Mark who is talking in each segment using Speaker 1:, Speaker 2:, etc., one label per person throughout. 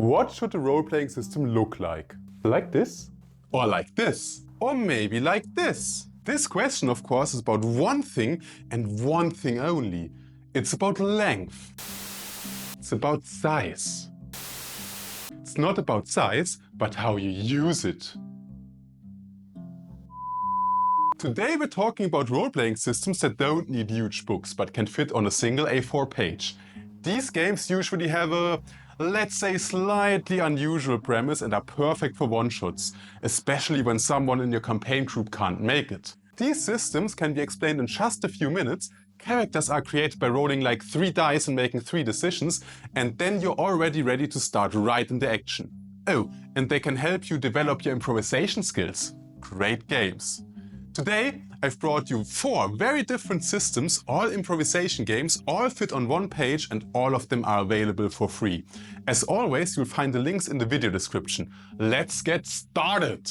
Speaker 1: What should a role-playing system look like? Like this? Or like this? Or maybe like this? This question, of course, is about one thing and one thing only. It's about length. It's about size. It's not about size, but how you use it. Today we're talking about role-playing systems that don't need huge books, but can fit on a single A4 page. These games usually have a, let's say, slightly unusual premise and are perfect for one-shots, especially when someone in your campaign group can't make it. These systems can be explained in just a few minutes. Characters are created by rolling like 3 dice and making 3 decisions, and then you're already ready to start right into action. Oh, and they can help you develop your improvisation skills. Great games. Today, I've brought you 4 very different systems, all improvisation games, all fit on one page, and all of them are available for free. As always, you'll find the links in the video description. Let's get started!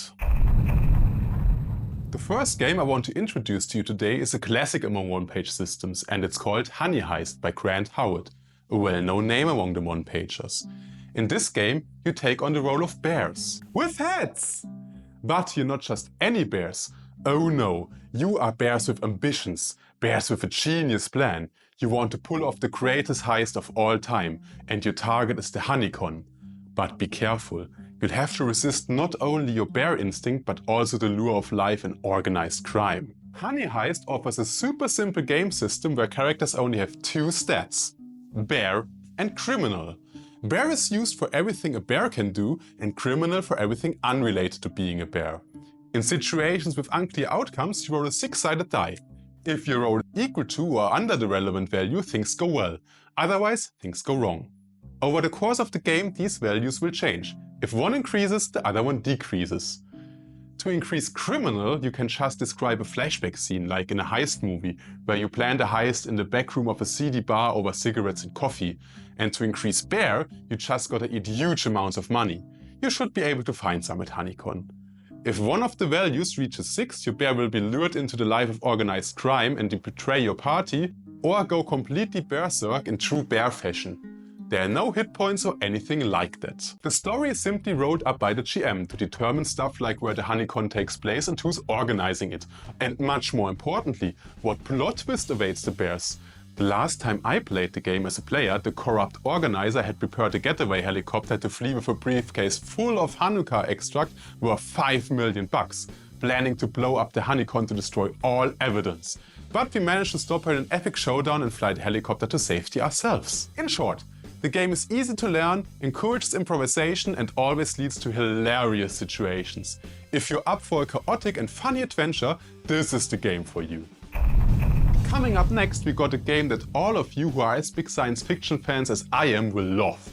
Speaker 1: The first game I want to introduce to you today is a classic among one-page systems, and it's called Heist by Grant Howard, a well-known name among the one-pagers. In this game, you take on the role of bears. With heads! But you're not just any bears. Oh no, you are bears with ambitions, bears with a genius plan. You want to pull off the greatest heist of all time, and your target is the honeycomb. But be careful, you'll have to resist not only your bear instinct, but also the lure of life and organized crime. Heist offers a super simple game system where characters only have 2 stats: bear and criminal. Bear is used for everything a bear can do, and criminal for everything unrelated to being a bear. In situations with unclear outcomes, you roll a 6-sided die. If you roll equal to or under the relevant value, things go well. Otherwise, things go wrong. Over the course of the game, these values will change. If one increases, the other one decreases. To increase criminal, you can just describe a flashback scene, like in a heist movie, where you planned a heist in the back room of a seedy bar over cigarettes and coffee. And to increase bear, you just gotta eat huge amounts of money. You should be able to find some at Honeycon. If one of the values reaches 6, your bear will be lured into the life of organized crime and betray your party, or go completely berserk in true bear fashion. There are no hit points or anything like that. The story is simply rolled up by the GM to determine stuff like where the honeycomb takes place and who's organizing it. And much more importantly, what plot twist awaits the bears. The last time I played the game as a player, the corrupt organizer had prepared a getaway helicopter to flee with a briefcase full of Hanukkah extract worth $5 million, planning to blow up the honeycomb to destroy all evidence. But we managed to stop her in an epic showdown and fly the helicopter to safety ourselves. In short, the game is easy to learn, encourages improvisation, and always leads to hilarious situations. If you're up for a chaotic and funny adventure, this is the game for you. Coming up next, we got a game that all of you who are as big science fiction fans as I am will love.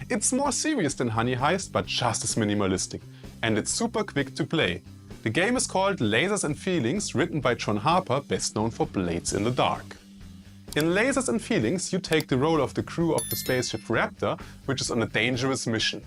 Speaker 1: It's more serious than Heist, but just as minimalistic. And it's super quick to play. The game is called Lasers and Feelings, written by John Harper, best known for Blades in the Dark. In Lasers and Feelings, you take the role of the crew of the spaceship Raptor, which is on a dangerous mission.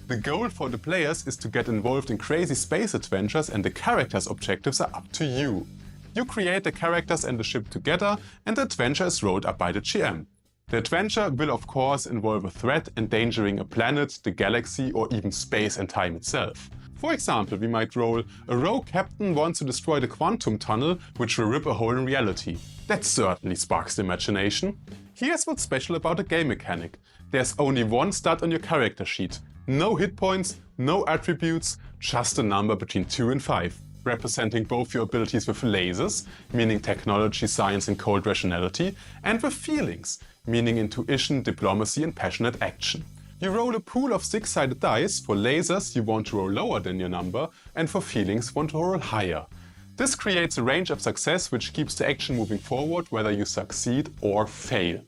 Speaker 1: The goal for the players is to get involved in crazy space adventures, and the characters' objectives are up to you. You create the characters and the ship together, and the adventure is rolled up by the GM. The adventure will of course involve a threat endangering a planet, the galaxy, or even space and time itself. For example, we might roll a rogue captain wants to destroy the quantum tunnel, which will rip a hole in reality. That certainly sparks the imagination. Here's what's special about the game mechanic. There's only one stat on your character sheet. No hit points, no attributes, just a number between 2 and 5. Representing both your abilities with lasers, meaning technology, science and cold rationality, and with feelings, meaning intuition, diplomacy and passionate action. You roll a pool of 6-sided dice. For lasers you want to roll lower than your number, and for feelings you want to roll higher. This creates a range of success which keeps the action moving forward whether you succeed or fail.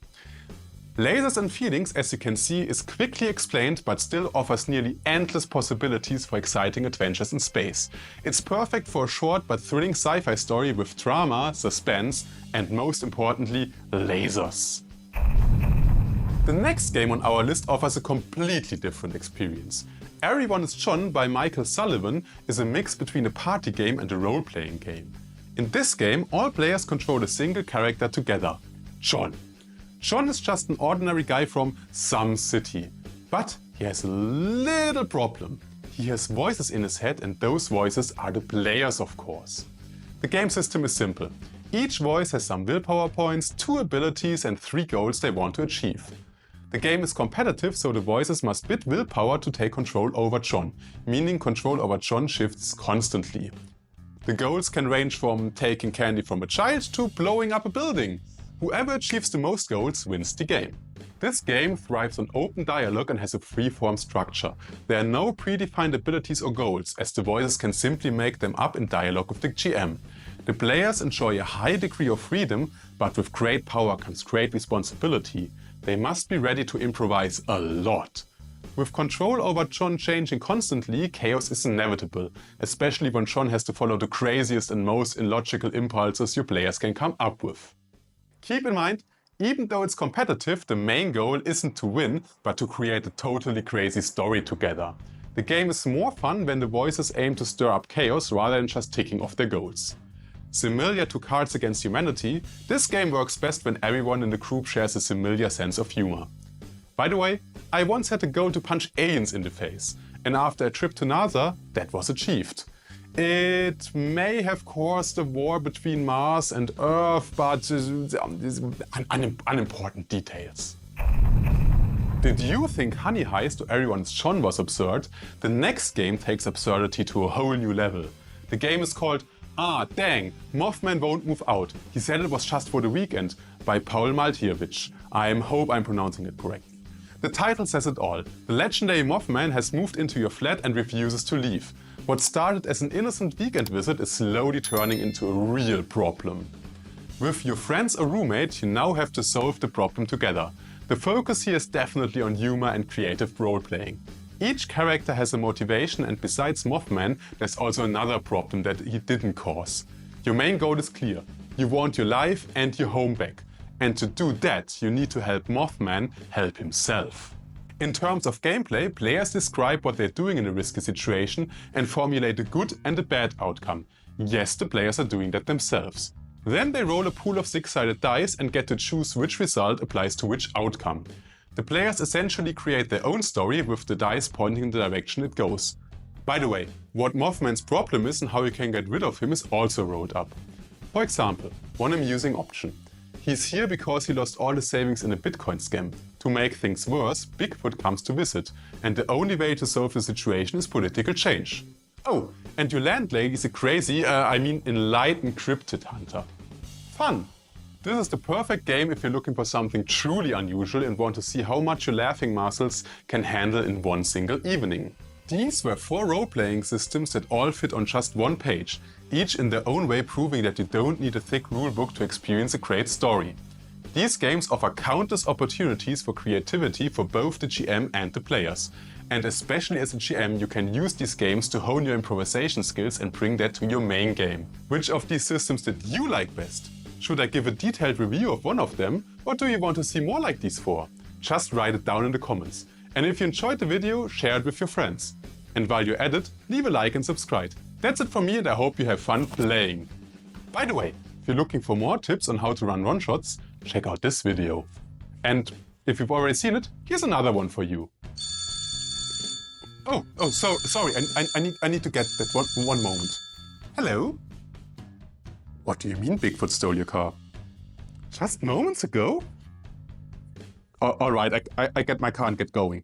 Speaker 1: Lasers and Feelings, as you can see, is quickly explained but still offers nearly endless possibilities for exciting adventures in space. It's perfect for a short but thrilling sci-fi story with drama, suspense and most importantly, lasers. The next game on our list offers a completely different experience. Everyone is John by Michael Sullivan is a mix between a party game and a role-playing game. In this game, all players control a single character together, John. John is just an ordinary guy from some city, but he has a little problem. He has voices in his head, and those voices are the players, of course. The game system is simple. Each voice has some willpower points, 2 abilities and 3 goals they want to achieve. The game is competitive, so the voices must bid willpower to take control over John, meaning control over John shifts constantly. The goals can range from taking candy from a child to blowing up a building. Whoever achieves the most goals wins the game. This game thrives on open dialogue and has a free-form structure. There are no predefined abilities or goals, as the voices can simply make them up in dialogue with the GM. The players enjoy a high degree of freedom, but with great power comes great responsibility. They must be ready to improvise a lot. With control over John changing constantly, chaos is inevitable, especially when John has to follow the craziest and most illogical impulses your players can come up with. Keep in mind, even though it's competitive, the main goal isn't to win, but to create a totally crazy story together. The game is more fun when the voices aim to stir up chaos rather than just ticking off their goals. Similar to Cards Against Humanity, this game works best when everyone in the group shares a similar sense of humor. By the way, I once had a goal to punch aliens in the face, and after a trip to NASA, that was achieved. It may have caused a war between Mars and Earth, but unimportant details. Did you think Honey Heist to everyone's John was absurd? The next game takes absurdity to a whole new level. The game is called Ah, Dang, Mothman Won't Move Out. He said it was just for the weekend, by Paul Maltievich. I hope I'm pronouncing it correctly. The title says it all. The legendary Mothman has moved into your flat and refuses to leave. What started as an innocent weekend visit is slowly turning into a real problem. With your friends or roommate, you now have to solve the problem together. The focus here is definitely on humor and creative role-playing. Each character has a motivation, and besides Mothman, there's also another problem that he didn't cause. Your main goal is clear. You want your life and your home back. And to do that, you need to help Mothman help himself. In terms of gameplay, players describe what they're doing in a risky situation and formulate a good and a bad outcome. Yes, the players are doing that themselves. Then they roll a pool of 6-sided dice and get to choose which result applies to which outcome. The players essentially create their own story with the dice pointing in the direction it goes. By the way, what Mothman's problem is and how you can get rid of him is also rolled up. For example, one amusing option. He's here because he lost all his savings in a Bitcoin scam. To make things worse, Bigfoot comes to visit, and the only way to solve the situation is political change. Oh, and your landlady is a crazy, enlightened cryptid hunter. Fun! This is the perfect game if you're looking for something truly unusual and want to see how much your laughing muscles can handle in one single evening. These were 4 role-playing systems that all fit on just one page, each in their own way proving that you don't need a thick rulebook to experience a great story. These games offer countless opportunities for creativity for both the GM and the players. And especially as a GM, you can use these games to hone your improvisation skills and bring that to your main game. Which of these systems did you like best? Should I give a detailed review of one of them, or do you want to see more like these 4? Just write it down in the comments. And if you enjoyed the video, share it with your friends. And while you're at it, leave a like and subscribe. That's it from me, and I hope you have fun playing. By the way, if you're looking for more tips on how to run one-shots, check out this video. And if you've already seen it, here's another one for you. Sorry, I need to get that one moment. Hello? What do you mean Bigfoot stole your car? Just moments ago? Alright, I get my car and get going.